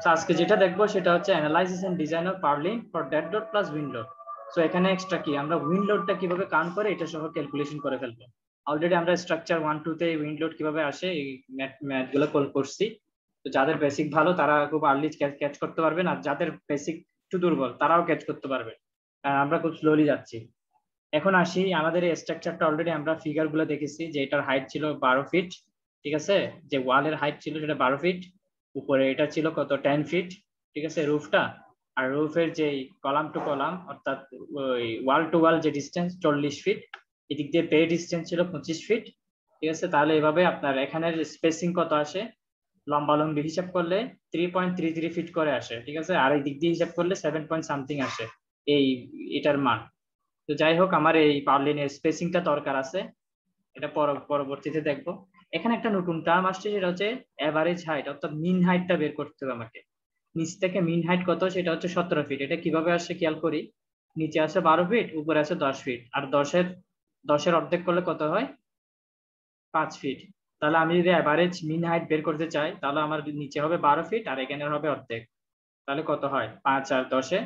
So আজকে যেটা দেখবো সেটা হচ্ছে analysis and design of purlin for dead load plus wind load. So এখানে এক্সট্রা কি আমরা উইন্ড লোডটা কিভাবে কাউন্ট করে এটা সহ ক্যালকুলেশন করে ফেলবো। অলরেডি আমরা স্ট্রাকচার 1 2 তে উইন্ড লোড কিভাবে আসে এই ম্যাথ গুলো কল করছি। তো যাদের বেসিক ভালো তারা খুব আর্লি ক্যাচ করতে পারবেন, আর যাদের বেসিক একটু দুর্বল তারাও ক্যাচ করতে পারবে। আমরা খুব স্লোলি যাচ্ছি। এখন আসি আমাদের এই স্ট্রাকচারটা, অলরেডি আমরা ফিগার গুলো দেখেছি যে এটার হাইট ছিল 12 ফিট। ঠিক আছে, যে ওয়ালের হাইট ছিল সেটা 12 ফিট, উপরে এটা ছিল কত 10 ফিট। ঠিক আছে, রুফটা, আর রুফের যে কলাম টু কলাম অর্থাৎ ওই ওয়াল টু ওয়াল যে ডিস্টেন্স 40 ফিট, এদিক দিয়ে বে ডিস্টেন্স ছিল 25 ফিট। ঠিক আছে, তাহলে এভাবে আপনার এখানের স্পেসিং কত আসে, লম্বা লম্বি হিসাব করলে 3.33 ফিট করে আসে। ঠিক আছে, আর এই দিক দিয়ে হিসাব করলে 7 পয়েন্ট সামথিং আসে এই এটার মান। তো যাই হোক, আমার এই পার্লিনের স্পেসিংটা দরকার আছে, এটা পরবর্তীতে দেখবো। এখানে একটা নতুন টার্ম আসছে, সেটা হচ্ছে এভারেজ হাইট অর্থাৎ মিন হাইটটা বের করতে হবে আমাকে। নিচ থেকে মিন হাইট কত, সেটা হচ্ছে 17 ফিট। এটা কিভাবে আসে খেয়াল করি, নিচে আছে 12 ফিট, উপরে আছে 10 ফিট, আর দশের অর্ধেক করলে কত হয়, 5 ফিট। তাহলে আমি যদি এভারেজ মিন হাইট বের করতে চাই তাহলে আমার নিচে হবে 12 ফিট আর এখানে হবে অর্ধেক। তাহলে কত হয়, 5 আর 10-এ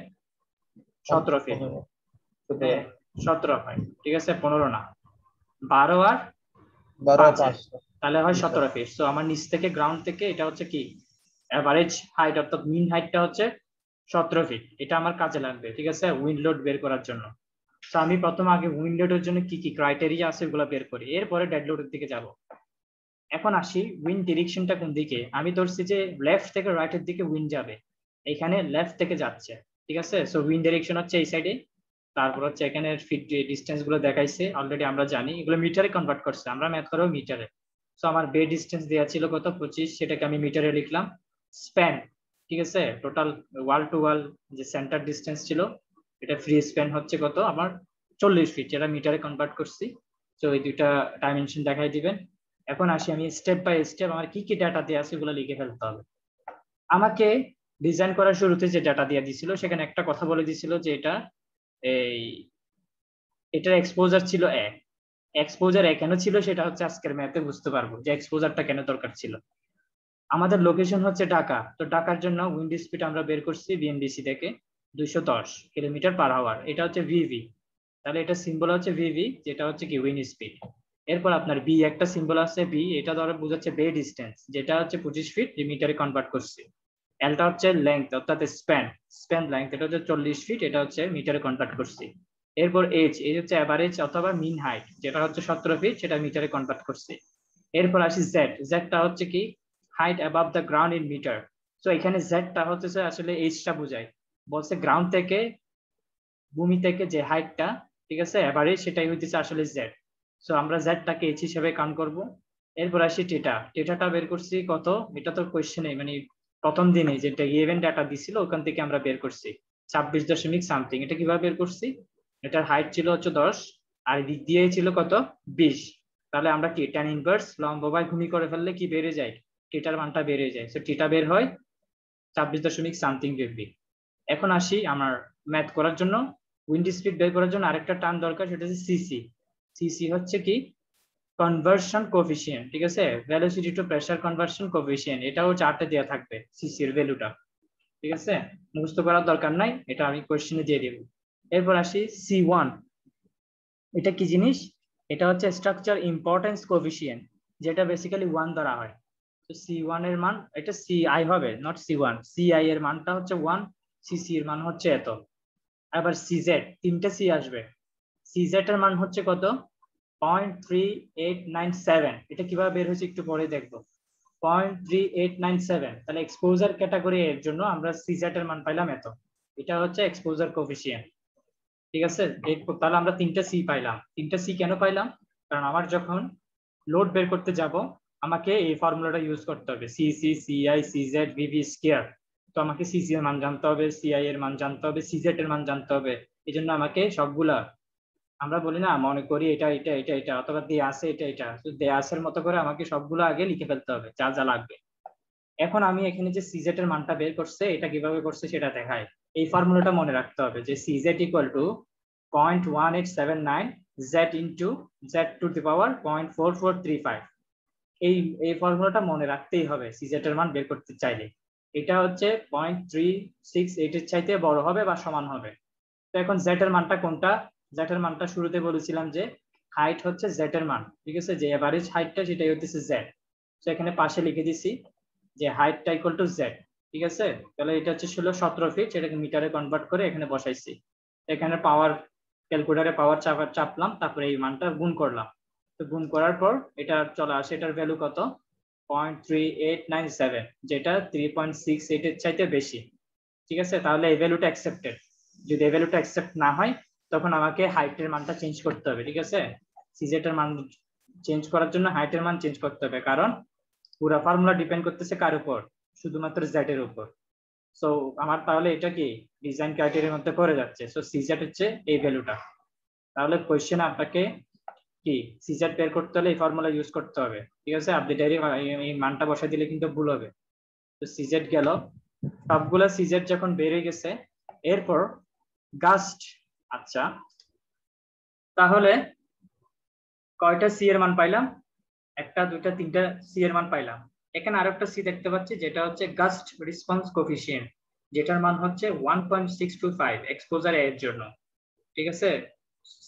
17 ফিট। 17 হয়, ঠিক আছে, 15 না, 12 আর 5, তাহলে হয় 17 ফিট। তো আমার নিচ থেকে গ্রাউন্ড থেকে এটা হচ্ছে কি এভারেজ হাইট অর্থাৎ মিন হাইটটা হচ্ছে 17 ফিট। এটা আমার কাজে লাগবে, ঠিক আছে, উইন্ড লোড বের করার জন্য। তো আমি প্রথম আগে উইন্ড লোডের জন্য কি কি ক্রাইটেরিয়া আছে ওগুলো বের করি, এরপরে ডেড লোডের দিকে যাব। এখন আসি উইন্ড ডিরেকশনটা কোন দিকে। আমি ধরছি যে লেফট থেকে রাইটের দিকে উইন্ড যাবে, এখানে লেফট থেকে যাচ্ছে। ঠিক আছে, সো উইন্ড ডিরেকশন হচ্ছে এই সাইডে। তারপর হচ্ছে এখানে ফিট ডিস্টেন্স গুলো দেখাইছে, অলরেডি আমরা জানি এগুলো মিটারে কনভার্ট করছে, আমরা ম্যাথ করেও মিটারে। সো আমার বে ডিস্টেন্স দেওয়া ছিল কত 25, সেটাকে আমি মিটারে লিখলাম। স্প্যান, ঠিক আছে, টোটাল ওয়াল টু ওয়াল যে সেন্টার ডিস্টেন্স ছিল এটা ফ্রি স্প্যান হচ্ছে কত আমার 40 ফিট, যেটা মিটারে কনভার্ট করছি। তো এই দুইটা ডাইমেনশন দেখাই দিবেন। এখন আসি আমি স্টেপ বাই স্টেপ আমার কি কি ডাটা দেওয়া আছে ওগুলো লিখে ফেলতে হবে। আমাকে ডিজাইন করার শুরুতে যে ডাটা দিয়ে দিছিল সেখানে একটা কথা বলে দিছিল যে এই এটার এক্সপোজার ছিল এক্সপোজার কেন ছিল সেটা হচ্ছে আজকের ম্যাথে বুঝতে পারবো যে এক্সপোজারটা কেন দরকার ছিল। আমাদের লোকেশন হচ্ছে ঢাকা, তো ঢাকার জন্য উইন্ড স্পিড আমরা বের করছি বিএনডিসি থেকে 210 কিলোমিটার/আওয়ার, এটা হচ্ছে ভিভি। তাহলে এটা সিম্বল হচ্ছে ভিভি, যেটা হচ্ছে কি উইন্ড স্পিড। এরপর আপনার বি একটা সিম্বল আছে বি, এটা ধরে বোঝাচ্ছে বে ডিস্টেন্স, যেটা হচ্ছে 25 ফিট, মিটারে কনভার্ট করছি। এলটা হচ্ছে লেংথ অর্থাৎ স্প্যান লেংথ, এটা হচ্ছে 40 ফিট, এটা হচ্ছে মিটারে কনভার্ট করছি। এরপর এই হচ্ছে এভারেজ অথবা মিন হাইট, যেটা হচ্ছে 17 ফিট, সেটা মিটারে কনভার্ট করছি। এরপর আসি জেডটা হচ্ছে কি height above the ground in metre. তো এখানে জেডটা হচ্ছে আসলে এইচটা বোঝায়, বলছে গ্রাউন্ড থেকে ভূমি থেকে যে হাইটটা, ঠিক আছে, এভারেজ, সেটাই হইতেছে আসলে জেড। সো আমরা জেডটাকে এইচ হিসেবে কাউন্ট করব। এরপর আসি টেটাটা বের করছি কত, এটা তো কোয়েশ্চেনে মানে প্রথম দিনে যেটা ইভেন্ট ডাটা দিছিল ওখান থেকে আমরা বের করছি 26 দশমিক সামথিং। এটা কিভাবে বের করছি, এটার হাইট ছিল হচ্ছে 10 আর দিক দিয়ে ছিল কত 20। তাহলে আমরা কি ট্যান ইনভার্স লম্ব বাই ভূমি করে ফেললে কি বেড়ে যায়, টিটার মানটা বেড়ে যায়। সো টিটা বের হয় 26 দশমিক সামথিং ডিগ্রি। এখন আসি আমার ম্যাথ করার জন্য উইন্ড স্পিড বের করার জন্য আরেকটা টার্ম দরকার, সেটা হচ্ছে সিসি। সিসি হচ্ছে কি কনভার্সন কোফিশিয়েন্ট, ঠিক আছে, velocity to pressure conversion coefficient, এটাও চার্টে দেওয়া থাকবে সিসি এর ভ্যালুটা। ঠিক আছে, মুখস্থ করার দরকার নাই, এটা আমি কোশ্চেনে দিয়ে দেব। এরপর আসি সি1, এটা কি জিনিস, এটা হচ্ছে স্ট্রাকচার ইম্পর্টেন্স কোফিশিয়েন্ট, যেটা বেসিক্যালি 1 ধরা হয়। তো সি1 এর মান, এটা সিআই হবে নট সি1, সিআই এর মানটা হচ্ছে 1, সিসি এর মান হচ্ছে এত। আবার সিজেড, তিনটা সি আসবে। সিজেড এর মান হচ্ছে কত 0.3897, এটা কিভাবে বের হয়েছে একটু পরে দেখবো। 0.3897, তাহলে এক্সপোজার ক্যাটাগরি এর জন্য আমরা সিজেড এর মান পাইলাম এত, এটা হচ্ছে এক্সপোজার কোফিশিয়েন্ট। ঠিক আছে, তাহলে আমরা তিনটা সি পাইলাম। তিনটা সি কেন পাইলাম, কারণ আমার যখন লোড বের করতে যাব আমাকে এই ফর্মুলাটা ইউজ করতে হবে, CC CI CZ VV square. তো আমাকে সিসি এর মান জানতে হবে, সিআই এর মান জানতে হবে, সিজেড এর মান জানতে হবে। এই জন্য আমাকে সবগুলা, আমরা বলি না মনে করি এটা এটা এটা এটা অথবা দেয়া আছে এটা এটা, তো দেয়া আসার মতো করে আমাকে সবগুলো আগে লিখে ফেলতে হবে যা যা লাগবে। এখন আমি এখানে যে সিজেড এর মানটা বের করছে এটা কিভাবে করছে সেটা দেখায়। এই ফর্মুলাটা মনে রাখতে হবে যে CZ equal to 0.1879 Z into Z to the power 0.4435। এই ফর্মুলাটা মনে রাখতেই হবে সিজেড এর মান বের করতে চাইলে। এটা হচ্ছে 0.368 এর চাইতে বড় হবে বা সমান হবে। তো এখন জেড এর মানটা কোনটা? জেড এর মানটা শুরুতে বলেছিলাম যে হাইট হচ্ছে জেড এর মান, ঠিক আছে, যে এভারেজ হাইটটা সেটাই হচ্ছে জেড। তো এখানে পাশে লিখে দিছি যে হাইটটা ইকুয়াল টু জেড, ঠিক আছে। তাহলে এটা হচ্ছে 17 ফিট, সেটাকে মিটারে কনভার্ট করে এখানে বসাইছি। এখানে পাওয়ার ক্যালকুলেটরে পাওয়ার চাপলাম, তারপরে এই মানটা গুণ করলাম। তো গুণ করার পর এটা চলে আসে, এটার ভ্যালু কত? 0.3897, যেটা 3.68 এর চাইতে বেশি, ঠিক আছে। তাহলে এই ভ্যালুটা অ্যাকসেপ্টেড। যদি এই ভ্যালুটা অ্যাকসেপ্ট না হয় তখন আমাকে হাইটের মানটা চেঞ্জ করতে হবে, ঠিক আছে। সিজেট এর মান চেঞ্জ করার জন্য হাইটের মান চেঞ্জ করতে হবে, কারণ পুরো ফর্মুলা ডিপেন্ড করতেছে কার উপর? শুধুমাত্র জেড এর উপর। সো আমার তাহলে এটা কি ডিজাইন ক্রাইটেরিয়ার মধ্যে পড়ে যাচ্ছে। সো সিজেট হচ্ছে এই ভ্যালুটা। তাহলে কোশ্চেন আপনাকে কি সিজেট বের করতে হলে এই ফর্মুলা ইউজ করতে হবে, ঠিক আছে। আপনি ডাইরেক্ট এই মানটা বসাই দিলে কিন্তু ভুল হবে। তো সিজেট গেল, সবগুলা সিজেট যখন বেড়ে গেছে, এরপর গাস্ট। আচ্ছা, তাহলে কয়টা সি এর মান পাইলাম? একটা, দুইটা, তিনটা সি এর মান পাইলাম। এখানে আরেকটা সি দেখতে পাচ্ছি, যেটা হচ্ছে গাস্ট রেসপন্স কোফিশিয়েন্ট, যেটার মান হচ্ছে 1.625 এক্সপোজার এর জন্য, ঠিক আছে।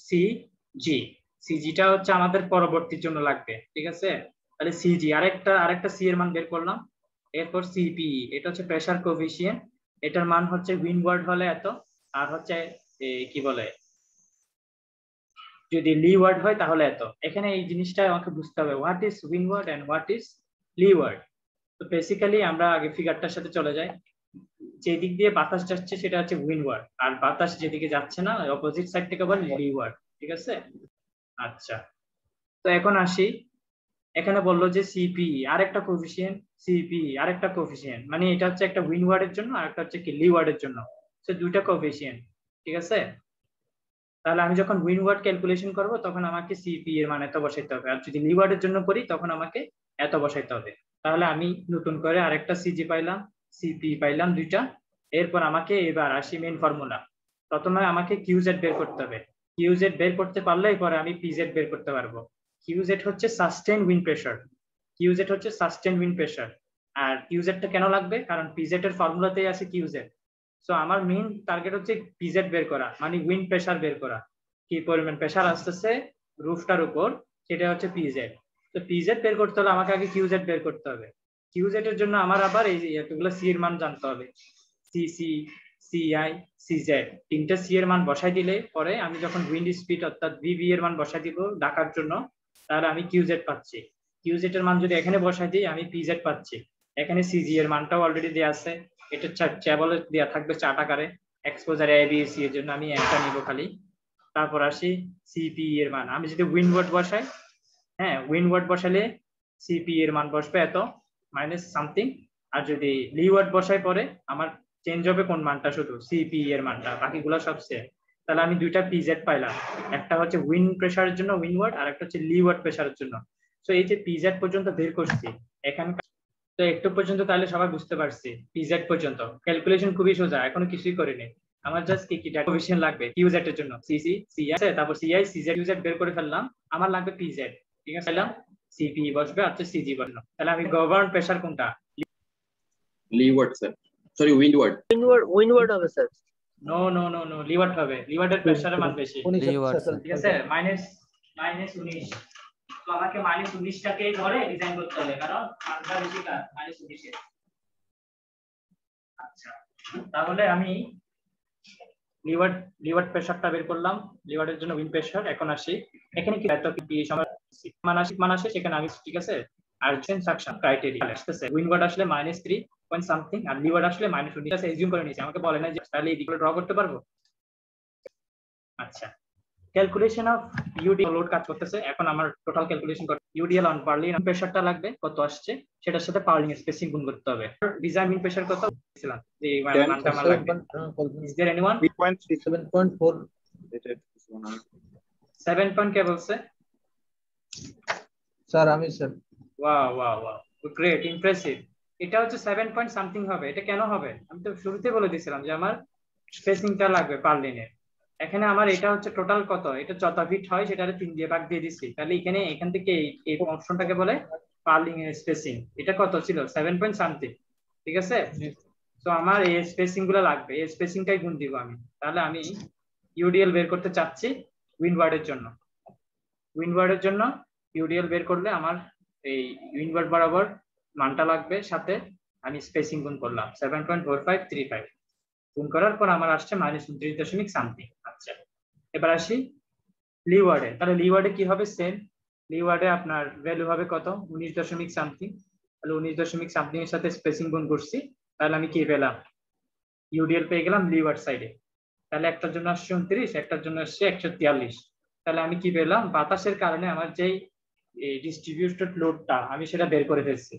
সিজি, সিজিটা হচ্ছে আমাদের পরবর্তীর জন্য লাগবে, ঠিক আছে। তাহলে সিজি আরেকটা সি এর মান বের করলাম। এরপর সিপিই, এটা হচ্ছে প্রেসার কোফিশিয়েন্ট, এটার মান হচ্ছে উইন্ডওয়ার্ড হলে এত, আর হচ্ছে কি বলে, যদি লিওয়ার্ড হয় তাহলে এত। এখানে এই জিনিসটা আমাকে বুঝতে হবে, what is windward and what is leeward. তো বেসিক্যালি আমরা আগে ফিগারটার সাথে চলে যাই। যে দিক দিয়ে বাতাস যাচ্ছে সেটা হচ্ছে উইন্ডওয়ার্ড, আর বাতাস যেদিকে যাচ্ছে না অপোজিট সাইড থেকে বল লিওয়ার্ড, ঠিক আছে। আচ্ছা, তো এখন আসি, এখানে বললো যে সিপিই আরেকটা কোফিশিয়েন্ট, সিপিই আরেকটা কোফিশিয়েন্ট, মানে এটা হচ্ছে একটা উইন্ডওয়ার্ডের জন্য আর একটা হচ্ছে কি লিওয়ার্ডের জন্য। তো দুইটা কোফিশিয়েন্ট, ঠিক আছে। তাহলে আমি যখন উইন্ডওয়ার্ড ক্যালকুলেশন করব তখন আমাকে সিপি এর মান এত বসাইতে হবে, আর যদি লিওয়ার্ডের জন্য করি তখন আমাকে এত বসাইতে হবে। তাহলে আমি নতুন করে আরেকটা সিজি পাইলাম, সিপি পাইলাম দুইটা। এরপর আমাকে এবার আসি মেইন ফর্মুলা। প্রথমে আমাকে কিউজেড বের করতে হবে। কিউজেড বের করতে পারলেই পরে আমি পিজেড বের করতে পারবো। কিউজেড হচ্ছে সাস্টেন উইন্ড প্রেসার, কিউজেড হচ্ছে সাস্টেন উইন্ড প্রেসার। আর কিউজেডটা কেন লাগবে? কারণ পিজেড এর ফর্মুলাতেই আছে কিউজেড। সো আমার মেইন টার্গেট হচ্ছে পিজেড বের করা, মানে উইন্ড প্রেসার বের করা, কি পরিমাণ প্রেসার আসতেছে রুফটার উপর, সেটা হচ্ছে পিজেড। তো পিজেড বের করতে হলে আমাকে আগে কিউজেড বের করতে হবে। কিউজেড এর জন্য আমার আবার এই এতগুলো সি এর মান জানতে হবে, সিসি, সিআই, সিজেড, তিনটা সি এর মান বসাই দিলে পরে আমি যখন উইন্ড স্পিড অর্থাৎ ভিভি এর মান বসাই দিব ডাকার জন্য, তাহলে আমি কিউজেড পাচ্ছি। কিউজেড এর মান যদি এখানে বসাই দিই আমি পিজেড পাচ্ছি। এখানে সিজি এর মানটাও অলরেডি দেওয়া আছে, এটা টেবলে দেওয়া থাকবে চার্ট আকারে, এক্সপোজার এ বি সি এর জন্য আমি একটা নিব খালি। তারপর আসি সিপি এর মান, আমি যদি উইন্ডওয়ার্ড বসাই, হ্যাঁ উইন্ডওয়ার্ড বসালে সিপি এর মান বসবে এত মাইনাস সামথিং। আর যদি লিওয়ার্ড বসাই পরে আমার চেঞ্জ হবে কোন মানটা? শুধু সিপি এর মানটা, বাকিগুলো সব সেম। তাহলে আমি দুইটা পিজেড পাইলাম, একটা হচ্ছে উইন্ড প্রেসারের জন্য উইন্ডওয়ার্ড, আর একটা হচ্ছে লিওয়ার্ড প্রেসারের জন্য। তো এই যে পিজেড পর্যন্ত বের করছি এখানে, তো একটু পর্যন্ত তাহলে সবাই বুঝতে পারছি। পিজেড পর্যন্ত ক্যালকুলেশন খুবই সোজা, এখনো কিছুই করিনি। আমার জাস্ট কি কি কোএফিশিয়েন্ট লাগবে কিউজেড এর জন্য, সিসি, সিআই, তারপর সিআই, সিজেড, ইউজেড বের করে ফেললাম। আমার লাগবে পিজেড, ঠিক আছে, পেলাম। সিপি বসবে আর সিজি বসলো। তাহলে আমি গভর্ন প্রেসার কোনটা? Leeward sir, sorry windward. Windward হবে sir. No no no no, leeward হবে, লিওয়ার্ডের প্রেসারের মান বেশি, ঠিক আছে, মাইনাস 19। তো আমাকে -19টাকেই ধরে ডিজাইন করতে হবে, কারণ মানটা বেশি কার -19 এর। আচ্ছা, তাহলে আমি লিওয়ার্ড প্রেসারটা বের করলাম, লিওয়ার্ডের জন্য উইন্ড প্রেসার। এখন আসি এখানে কি এত কি মান আসে সেখানে আমি, ঠিক আছে। আর সাকশন ক্রাইটেরিয়া আসতেছে, উইন্ডওয়ার্ড আসলে -3 পয়েন্ট সামথিং আর লিওয়ার্ড আসলে -19 আছে এজিউম করে নিয়েছি, আমাকে বলে না যে তাহলে এই দিকগুলো ড্র করতে পারবো। আচ্ছা, ক্যালকুলেশন অফ ইউডি লোড কাজ করতেছে। এখন আমার টোটাল ক্যালকুলেশন করতে ইউডিএল অন পার্লিন প্রেসারটা লাগবে কত আসছে, সেটার সাথে পার্লিং স্পেসিং গুণ করতে হবে। ডিজাইন মিন প্রেসার কত ছিলাম যে মানটা আমার লাগবে। Is there anyone? 7.4 7 পয়েন্ট কে বলছে? স্যার আমি sir. Wow wow wow, great, impressive. এটা হচ্ছে 7 পয়েন্ট সামথিং হবে। এটা কেন হবে? আমি তো শুরুতে বলে দিয়েছিলাম যে আমার স্পেসিংটা লাগবে পার্লিনের। এখানে আমার এটা হচ্ছে টোটাল কত, এটা যত ফিট হয় সেটারে 3 দিয়ে ভাগ দিয়ে দিচ্ছি। তাহলে এখান থেকে এই অপশনটাকে বলে পার্লিং এর স্পেসিং। এটা কত ছিল? 7 পয়েন্ট সামথিং। ঠিক আছে। তো আমার এই স্পেসিং গুলো লাগবে, এই স্পেসিংটাই গুণ দিব আমি। তাহলে আমি ইউডিএল বের করতে চাচ্ছি উইন্ডওয়ার্ডের জন্য। উইন্ডওয়ার্ডের জন্য ইউডিএল বের করলে আমার এই উইন্ডওয়ার্ড বরাবর মানটা লাগবে, সাথে আমি স্পেসিং গুণ করলাম 7.4535, গুণ করার পর আমার আসছে -29 সামথিং। আচ্ছা, এবার আসি লিওয়ার্ডে। তাহলে লিওয়ার্ডে কি হবে? সেম। লিওয়ার্ডে আপনার ভ্যালু হবে কত? 19 সামথিং। তাহলে 19 সামথিং এর সাথে স্পেসিং গুণ করছি, তাহলে আমি কি পেলাম? ইউডিএল পেয়ে গেলাম লিওয়ার্ড সাইডে। তাহলে একটার জন্য আসছে 29, একটার জন্য আসছে 143। তাহলে আমি কি পেলাম? বাতাসের কারণে আমার যেই ডিস্ট্রিবিউটেড লোডটা আমি সেটা বের করে ফেলছি।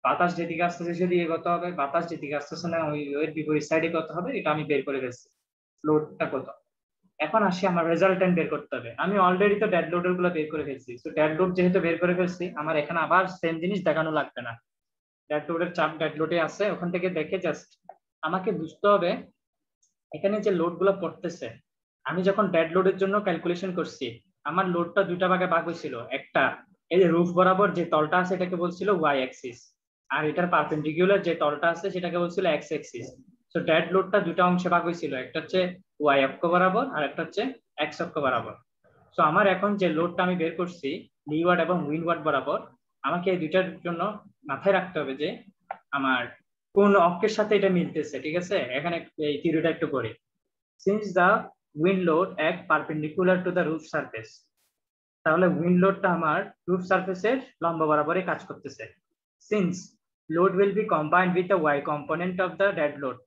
বাতাস যেদিকে আসতেছে সেদিকে কত হবে, বাতাস যেদিকে আসতেছে না ওই বিপরীত সাইডে কত হবে, এটা আমি বের করে ফেলছি লোডটা কত। এখন আসি আমার রেজাল্টেন্ট বের করতে হবে। আমি অলরেডি তো ডেড লোডের গুলো বের করে ফেলছি। তো ডেড লোড যেহেতু বের করে ফেলছি, আমার এখানে আবার সেম জিনিস দেখানো লাগবে না। ডেড লোডের চাপ ডেড লোডে আছে, ওখান থেকে দেখে জাস্ট আমাকে বুঝতে হবে এখানে যে লোড গুলো পড়তেছে। আমি যখন ডেড লোডের জন্য ক্যালকুলেশন করছি, আমার লোডটা দুটা ভাগে ভাগ হয়েছিল। একটা এই যে রুফ বরাবর যে তলটা আছে এটাকে বলছিল ওয়াই অ্যাক্সিস, আর এটার পারপেন্ডিকুলার যে তলটা আছে সেটাকে বলছিল এক্স অ্যাক্সিস। তো ডেড লোডটা দুটা অংশে ভাগ হয়েছিল, একটা হচ্ছে ওয়াই অক্ষ বরাবর আর একটা হচ্ছে এক্স অক্ষ বরাবর। তো আমার এখন যে লোডটা আমি বের করছি লিওয়ার্ড এবং উইন্ডওয়ার্ড বরাবর, আমাকে এই দুইটার জন্য মাথায় রাখতে হবে যে আমার কোন অক্ষের সাথে এটা মিলতেছে। ঠিক আছে, এখানে এই থিওরিটা একটু করি। Since the wind load act perpendicular to the roof surface, তাহলে উইন্ড লোডটা আমার রুফ সারফেসের লম্ব বরাবরই কাজ করতেছে। Since load will be combined with the Y component of the dead load,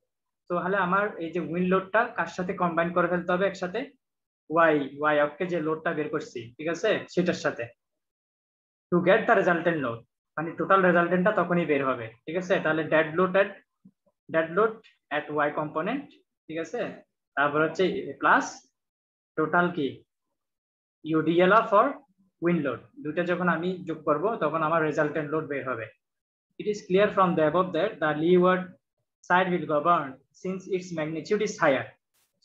তাহলে আমার এই যে উইন্ড লোডটা কার সাথে কম্বাইন করে ফেলতে হবে? একসাথে ওয়াই অক্ষে যে লোডটা বের করছি, ঠিক আছে, সেটার সাথে, to get the resultant load, মানে টোটাল রেজাল্টেন্টটা তখনই বের হবে। ঠিক আছে, তাহলে ডেড লোড এট ওয়াই কম্পোনেন্ট, ঠিক আছে, তারপর হচ্ছে প্লাস টোটাল কি ইউডিএল ফর উইন্ড লোড, দুটো যখন আমি যোগ করব তখন আমার রেজাল্টেন্ট লোড বের হবে। It is clear from the above that the leeward side will govern since its magnitude is higher.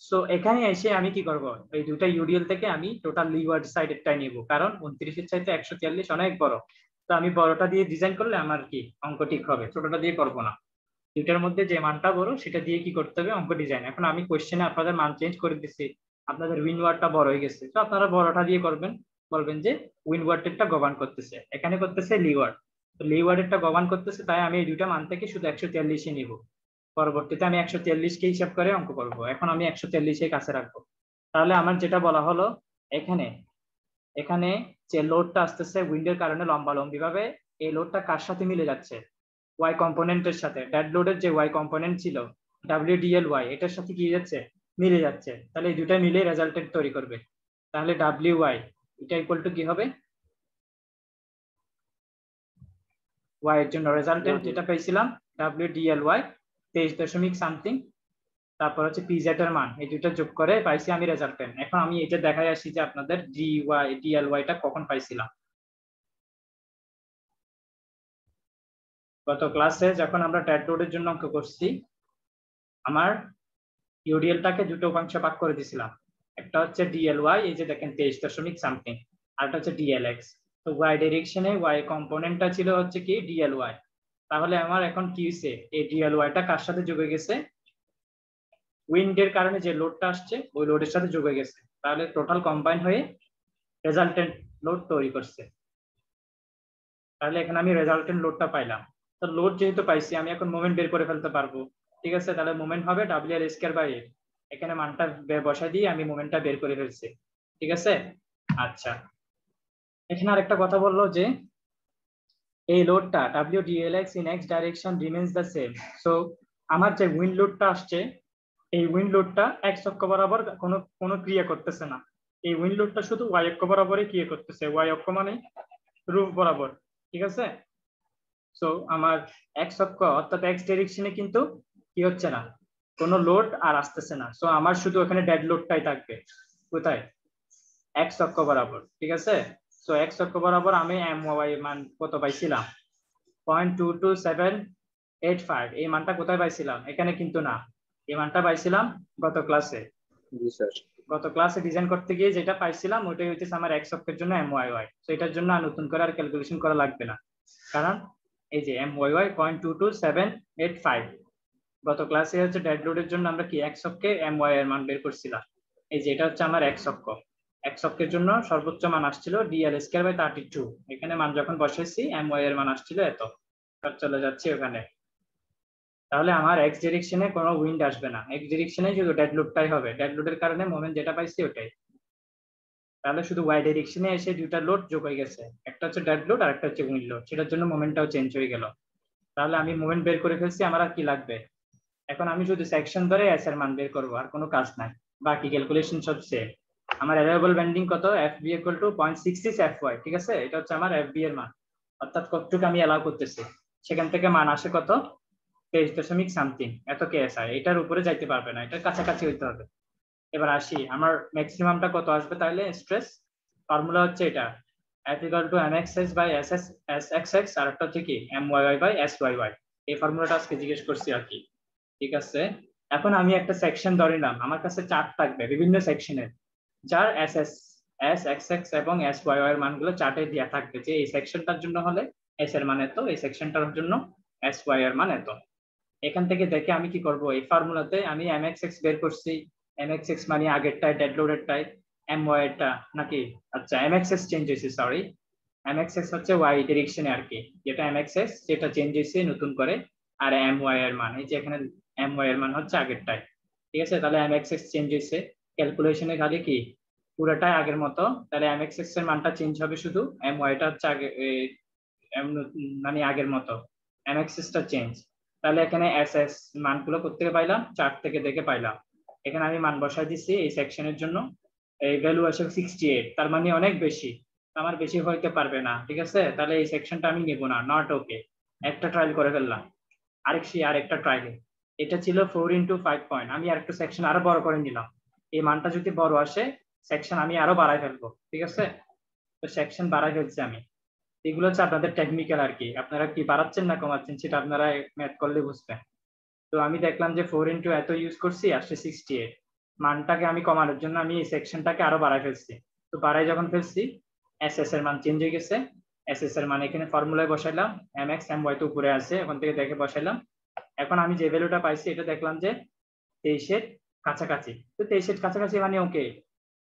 So এখানে এসে আমি কি করব? এই দুটা ইউডিএল থেকে আমি টোটাল লিওয়ার্ড সাইডেরটাই নিব, কারণ 29 এর চাইতে 143 অনেক বড়। তো আমি বড়টা দিয়ে ডিজাইন করলে আমার কি অঙ্ক ঠিক হবে, ছোটটা দিয়ে করব না। দুটার মধ্যে যে মানটা বড় সেটা দিয়ে কি করতে হবে? অঙ্ক ডিজাইন। এখন আমি কোশ্চেনে আপনাদের মান চেঞ্জ করে দিচ্ছি, আপনাদের উইন্ডওয়ার্ডটা বড় হয়ে গেছে, তো আপনারা বড়টা দিয়ে করবেন, বলবেন যে উইন্ডওয়ার্ডেরটা গভর্ন করতেছে, এখানে করতেছে লিওয়ার্ড। তো লিওয়ার্ডেরটা গভর্ন করতেছে, তাই আমি এই দুইটা মান থেকে শুধু 143 নিব। পরবর্তীতে আমি 143 কে হিসাব করে অঙ্ক করব। এখন আমি 143 এর কাছে রাখবো। তাহলে আমার যেটা বলা হলো, এখানে এখানে যে লোডটা আসতেছে উইন্ডের কারণে লম্বালম্বি ভাবে, এই লোডটা কার সাথে মিলে যাচ্ছে? ওয়াই কম্পোনেন্টের সাথে। ডেড লোডের যে ওয়াই কম্পোনেন্ট ছিল WDLY, এটার সাথে কি যাচ্ছে? মিলে যাচ্ছে। তাহলে এই দুটা মিলে রেজাল্টেন্ট তৈরি করবে। তাহলে WY এটা ইকুয়াল টু কি হবে? ওয়াই এর জন্য রেজাল্টেন্ট যেটা পেয়েছিলাম WDLY 23 সামথিং, তারপর হচ্ছে PZ এর মান, এই দুটো যোগ করে পাইছি আমি রেজাল্টেন্ট। এখন আমি এটা দেখাই আসি যে আপনাদের DLY টা কখন পাইছিলাম। গত ক্লাসে যখন আমরা ডেড লোডের জন্য অঙ্ক করছি, আমার ইউডিএলটাকে দুটো উপাংশে ভাগ করে দিয়েছিলাম। একটা হচ্ছে DLY, এই যে দেখেন 23 সামথিং, আর একটা হচ্ছে DLX। তো ওয়াই ডাইরেকশনে ওয়াই কম্পোনেন্টটা ছিল হচ্ছে কি DLY। তাহলে আমার এখন কি হয়েছে? এই DLYটা কার সাথে যোগ হয়ে গেছে? উইন্ডের কারণে যে লোডটা আসছে ওই লোডের সাথে যোগ হয়ে গেছে। তাহলে টোটাল কম্বাইন হয়ে রেজাল্টেন্ট লোড তৈরি করছে। তাহলে এখানে আমি রেজাল্টেন্ট লোডটা পাইলাম। তো লোড যেহেতু পাইছি, আমি এখন মোমেন্ট বের করে ফেলতে পারবো। ঠিক আছে, তাহলে মোমেন্ট হবে WL²/8। এখানে মানটা বসাই দিয়ে আমি মোমেন্টটা বের করে ফেলছি। ঠিক আছে, আচ্ছা, এখানে আরেকটা কথা বললো যে এই লোডটা WDLX in X direction remains the same. So আমার যে উইন্ড লোডটা আসছে, এই উইন্ড লোডটা X অক্ষ বরাবর কোনো ক্রিয়া করতেছে না। এই উইন্ড লোডটা শুধু Y অক্ষ বরাবরই ক্রিয়া করতেছে। Y অক্ষ মানে রুফ বরাবর। ঠিক আছে, সো আমার X অক্ষ অর্থাৎ X ডাইরেকশনে কিন্তু কি হচ্ছে না, কোনো লোড আর আসতেছে না। সো আমার শুধু ওখানে ডেড লোডটাই থাকবে। কোথায়? X অক্ষ বরাবর। ঠিক আছে, সো X অক্ষ বরাবর আমি MY মান কত পাইছিলাম? 0.22785। এই মানটা কোথায় পাইছিলাম? এখানে কিন্তু না, এই মানটা পাইছিলাম গত ক্লাসে। জি স্যার। গত ক্লাসে ডিজাইন করতে গিয়ে যেটা পাইছিলাম ওইটাই হচ্ছে আমার X অক্ষের জন্য MYY। তো এটার জন্য নতুন করে আর ক্যালকুলেশন করা লাগবে না, কারণ এই যে MYY 0.22785 গত ক্লাসে হচ্ছে ডেড লোডের জন্য আমরা কি এক্স অক্ষে MY এর মান বের করছিলাম। এই যে এটা হচ্ছে আমার এক্স অক্ষের জন্য সর্বোচ্চ মান আসছিল DL²/32। এখানে মান যখন বসাইছি MY এর মান আসছিল এত, চলে যাচ্ছে ওখানে। তাহলে আমার এক্স ডিরেকশনে কোনো উইন্ড আসবে না, এক্স ডিরেকশনে শুধু ডেড লোডটাই হবে, ডেড লোডের কারণে মোমেন্ট যেটা পাইছি ওটাই। তাহলে শুধু ওয়াই ডিরেকশনে এসে দুইটা লোড যোগ হয়ে গেছে, একটা হচ্ছে ডেড লোড আর একটা হচ্ছে উইন্ড লোড, সেটার জন্য মোমেন্টটাও চেঞ্জ হয়ে গেল। তাহলে আমি মোমেন্ট বের করে ফেলছি, আমার আর কি লাগবে? এখন আমি শুধু সেকশন ধরে এস এর মান বের করবো, আর কোনো কাজ নাই, বাকি ক্যালকুলেশন সব সেম। আমার অ্যালাউয়েবল বেন্ডিং কত? FB = 0.66 FY, ঠিক আছে? এটা হচ্ছে আমার FB এর মান, অর্থাৎ কতটুকু আমি অ্যালাউ করতেছি। সেখান থেকে মান আসে কত? 23 সামথিং, এত KSI। এটার উপরে যাইতে পারবে না, এটার কাছাকাছি হইতে হবে। এবার আসি, আমার ম্যাক্সিমামটা কত আসবে তাহলে? স্ট্রেস ফর্মুলা হচ্ছে এটা, F = mxx/SXX, আর একটা হচ্ছে কি MYY/SYY। এই ফর্মুলাটা আজকে জিজ্ঞেস করছি আর কি, ঠিক আছে? এখন আমি একটা সেকশন ধরে নিলাম, আমার কাছে চার্ট থাকবে বিভিন্ন সেকশনের, যার SXX এবং SYY এর মানগুলো চার্টে দেওয়া থাকবে, যে এই সেকশনটার জন্য হলে S এর মান এত, এই সেকশনটার জন্য SY এর মান এত। এখান থেকে দেখে আমি কি করব, এই ফর্মুলাতে আমি MXX বের করছি। MXX মানে আগেরটাই, ডেড লোডেরটাই। MY এরটা নাকি? আচ্ছা, MXX চেঞ্জ হয়েছে, সরি, MXX হচ্ছে Y ডিরেকশনে আর কি, যেটা MXX যেটা চেঞ্জ হয়েছে নতুন করে। আর MY এর মান, এই যে এখানে MY এর মান হচ্ছে আগেরটাই, ঠিক আছে? তাহলে MXX চেঞ্জ হয়েছে, ক্যালকুলেশনে খালি কি পুরোটাই আগের মতো। তাহলে MXX এর মানটা চেঞ্জ হবে, শুধু MY টা হচ্ছে আগে মানে আগের মতো, MXX টা চেঞ্জ। তাহলে এখানে SS মানগুলো কোত্থেকে পাইলাম? চার্ট থেকে দেখে পাইলাম। এখানে আমি মান বসাই দিচ্ছি এই সেকশনের জন্য, এই ভ্যালু আসে 68, তার মানে অনেক বেশি, আমার বেশি হইতে পারবে না, ঠিক আছে? তাহলে এই সেকশনটা আমি নেব না, নট ওকে। একটা ট্রায়াল করে ফেললাম, আরেকটা ট্রায়ালে এটা ছিল 4x5 পয়েন্ট, আমি আরেকটা সেকশন আরো বড় করে নিলাম। এই মানটা যদি বড় আসে, সেকশন আমি আরো বাড়াই ফেলবো, ঠিক আছে? তো সেকশন বাড়াই ফেলছি আমি। এগুলো হচ্ছে আপনাদের টেকনিক্যাল আর কি, আপনারা কি বাড়াচ্ছেন না কমাচ্ছেন সেটা আপনারা ম্যাথ করলে বুঝবেন। তো আমি দেখলাম যে 4x এত ইউজ করছি, আসছে 68। মানটাকে আমি কমানোর জন্য আমি এই সেকশনটাকে আরো বাড়াই ফেলছি। তো বাড়াই যখন ফেলছি, SS এর মান চেঞ্জ হয়ে গেছে। SS এর মান এখানে ফর্মুলায় বসাইলাম, MX MY তো উপরে আছে, ওখান থেকে দেখে বসাইলাম। এখন আমি যে ভ্যালুটা পাইছি এটা দেখলাম যে 23-এর কাছাকাছি। তো 23-এর কাছাকাছি মানে ওকে,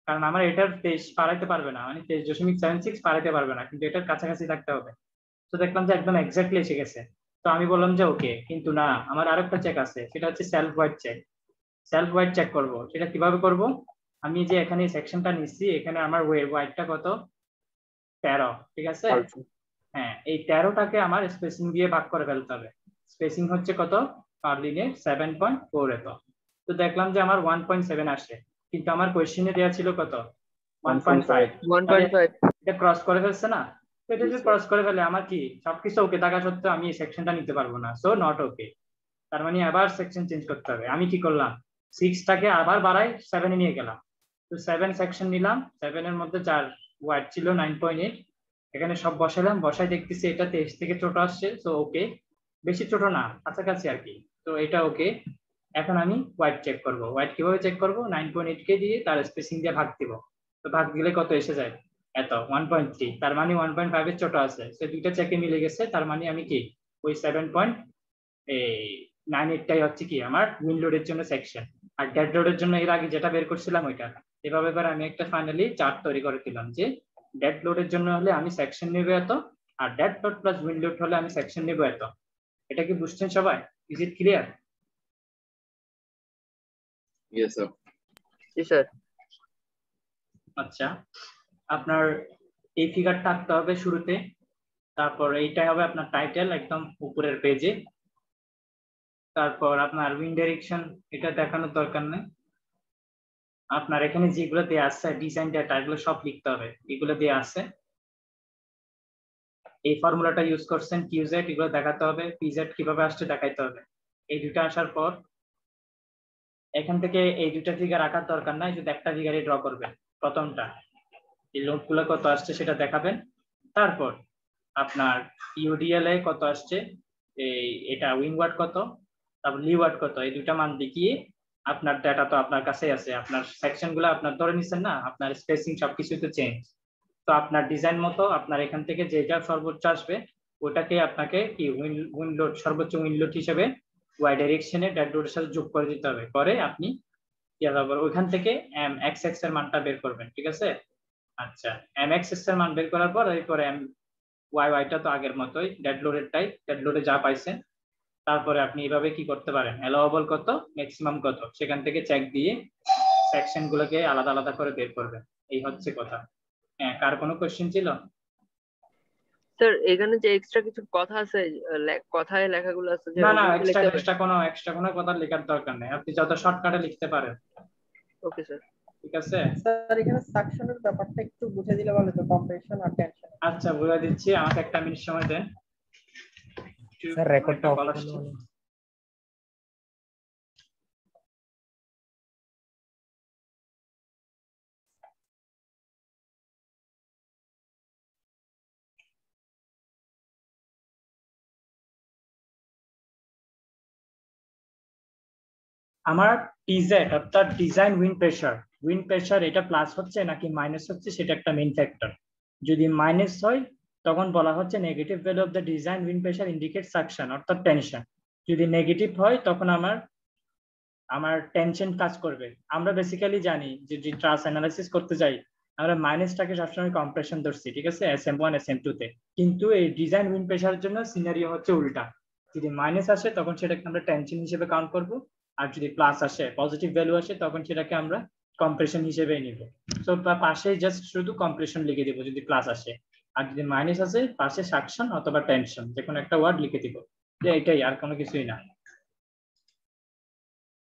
কারণ আমার এটার 23 পারাইতে পারবে না, মানে 23.76 পারাইতে পারবে না, কিন্তু এটার কাছাকাছি থাকতে হবে। তো দেখলাম যে একদম এক্স্যাক্টলি এসে গেছে। তো আমি বললাম যে ওকে, কিন্তু না, আমার আরেকটা চেক আছে, সেটা হচ্ছে self weight check. Self weight check করব, সেটা কিভাবে করব? আমি যে এখানে সেকশনটা নিচ্ছি, এখানে আমার ওয়াইডটা কত? 13, ঠিক আছে? হ্যাঁ, এই 13টাকে আমার স্পেসিং দিয়ে ভাগ করে ফেলতে হবে। স্পেসিং হচ্ছে কত? পারলিনের 7.4 এত। তো দেখলাম যে আমার 1.7 আসে, কিন্তু আমার কোয়েশ্চেনে দেওয়া ছিল কত? 1.5। 1.5 এটা ক্রস করে ফেলছে না? তো এটা যদি ক্রস করে ফেলে, আমার কি সবকিছু ওকে থাকা সত্ত্বেও আমি এই সেকশনটা নিতে পারবো না, সো নট ওকে। তার মানে আবার সেকশন চেঞ্জ করতে হবে। আমি কি করলাম? 6টাকে আবার বাড়াই 7 এ নিয়ে গেলাম। তো 7 সেকশন নিলাম, 7 এর মধ্যে যার ওয়াইড ছিল 9.8, এখানে সব বসালাম, বসাই দেখতেছি এটা 23 থেকে ছোট আসছে, সো ওকে। বেশি ছোট না, কাছাকাছি আর কি, তো এটা ওকে। এখন আমি ওয়াইড চেক করব। ওয়াইড কিভাবে চেক করব? 9.8 কে দিয়ে তার স্পেসিং দিয়ে ভাগ দিব। তো ভাগ দিলে কত এসে যায়? এত, 1.3। তার মানে 1.5 এর ছোট আছে, সে দুইটা চেকে মিলে গেছে। তার মানে আমি কি ওই 7.98টাই হচ্ছে কি আমার উইন্ড লোডের জন্য সেকশন। আর ডেড লোডের জন্য এর আগে যেটা বের করছিলাম ওইটা। এভাবে এবার আমি একটা ফাইনালি চার্ট তৈরি করে দিলাম যে ডেড লোডের জন্য হলে আমি সেকশন নেব এত, আর dead load plus wind load হলে আমি সেকশন নেব এত। এটা কি বুঝছেন সবাই? Is it clear? Yes, sir. জি স্যার। আচ্ছা, আপনার এই ফিগারটা আঁকতে হবে শুরুতে, তারপর এইটাই হবে আপনার টাইটেল একদম উপরের পেজে। তারপর আপনার উইন্ড ডাইরেকশন এটা দেখানোর দরকার নেই। আপনার এখানে যেগুলো দেওয়া আছে ডিজাইন ডেটা, এগুলো সব লিখতে হবে, এগুলো দেওয়া আছে। এই ফর্মুলাটা ইউজ করছেন কিউজেড, এগুলো দেখাতে হবে। পিজেড কিভাবে আসছে দেখাইতে হবে। এই দুটো আসার পর এখান থেকে এই দুটা ফিগার আঁকার দরকার নাই, যদি একটা ফিগারই ড্র করবেন। প্রথমটা এই লোডগুলো কত আসছে সেটা দেখাবেন। তারপর আপনার ইউডিএল এ কত আসছে, এটা উইংওয়ার্ড কত, তারপর লিওয়ার্ড কত, এই দুটা মান দেখিয়ে আপনার ডাটা তো আপনার কাছেই আছে, আপনার সেকশন গুলো আপনার ধরে নিচ্ছেন না, আপনার স্পেসিং সবকিছু তো চেঞ্জ। তো আপনার ডিজাইন মতো আপনার এখান থেকে যেটা সর্বোচ্চ আসবে ওটাকে আপনাকে কি উইন্ড লোড সর্বোচ্চ উইন্ড লোড হিসেবে ওয়াই ডাইরেকশনে ডেড লোডের সাথে যোগ করে দিতে হবে, করে আপনি ওইখান থেকে এক্স এক্স এর মানটা বের করবেন, ঠিক আছে। আচ্ছা, এম এক্স এক্স এর মান বের করার পর এরপরে এম ওয়াই ওয়াইটা তো আগের মতোই ডেড লোডে যা পাইছেন, তারপরে আপনি এভাবে কি করতে পারেন, অ্যালাওয়েবল কত ম্যাক্সিমাম কত সেখান থেকে চেক দিয়ে সেকশন গুলোকে আলাদা আলাদা করে বের করবেন। এই হচ্ছে কথা। হ্যাঁ, কার কোনো কোশ্চেন ছিল? স্যার এখানে যে এক্সট্রা কিছু কথা আছে, কথায় লেখাগুলো আছে যে না না, ওগুলো লিখতে হবে? এক্সট্রা কোনো কথা লেখার দরকার নেই, আপনি যত শর্টকাটে লিখতে পারেন। Okay sir. ঠিক আছে স্যার, এখানে সাকশনের ব্যাপারটা একটু বুঝে দিলে ভালো হতো, কম্প্রেশন আর টেনশন। আচ্ছা, বুঝা দিচ্ছি, আমাকে একটা মিনিট সময় দেন। স্যার রেকর্ডটা অফ করুন। আমার টিজেড অর্থাৎ ডিজাইন উইন্ড প্রেসার এটা প্লাস হচ্ছে নাকি মাইনাস হচ্ছে সেটা একটা মেইন ফ্যাক্টর। যদি মাইনাস হয় তখন বলা হচ্ছে negative value of the design wind pressure indicate suction অর্থাৎ টেনশন। যদি নেগেটিভ হয় তখন আমার টেনশন কাজ করবে। আমরা বেসিক্যালি জানি যে যদি ট্রাস অ্যানালাইসিস করতে যাই আমরা মাইনাসটাকে সবসময় কম্প্রেশন ধরছি, ঠিক আছে, SM1 SM2 তে। কিন্তু এই ডিজাইন উইন্ড প্রেসারের জন্য সিনারিও হচ্ছে উল্টা। যদি মাইনাস আসে তখন সেটাকে আমরা টেনশন হিসেবে কাউন্ট করব, আর যদি প্লাস আসে পজিটিভ ভ্যালু আসে তখন সেটাকে আমরা কম্প্রেশন হিসেবে নিব। তো পাশে জাস্ট শুধু কম্প্রেশন লিখে দিব যদি প্লাস আসে, আর যদি মাইনাস আসে পাশে সাকশন অথবা টেনশন যে কোনো একটা ওয়ার্ড লিখে দিব, যে এটাই, আর কোনো কিছুই না।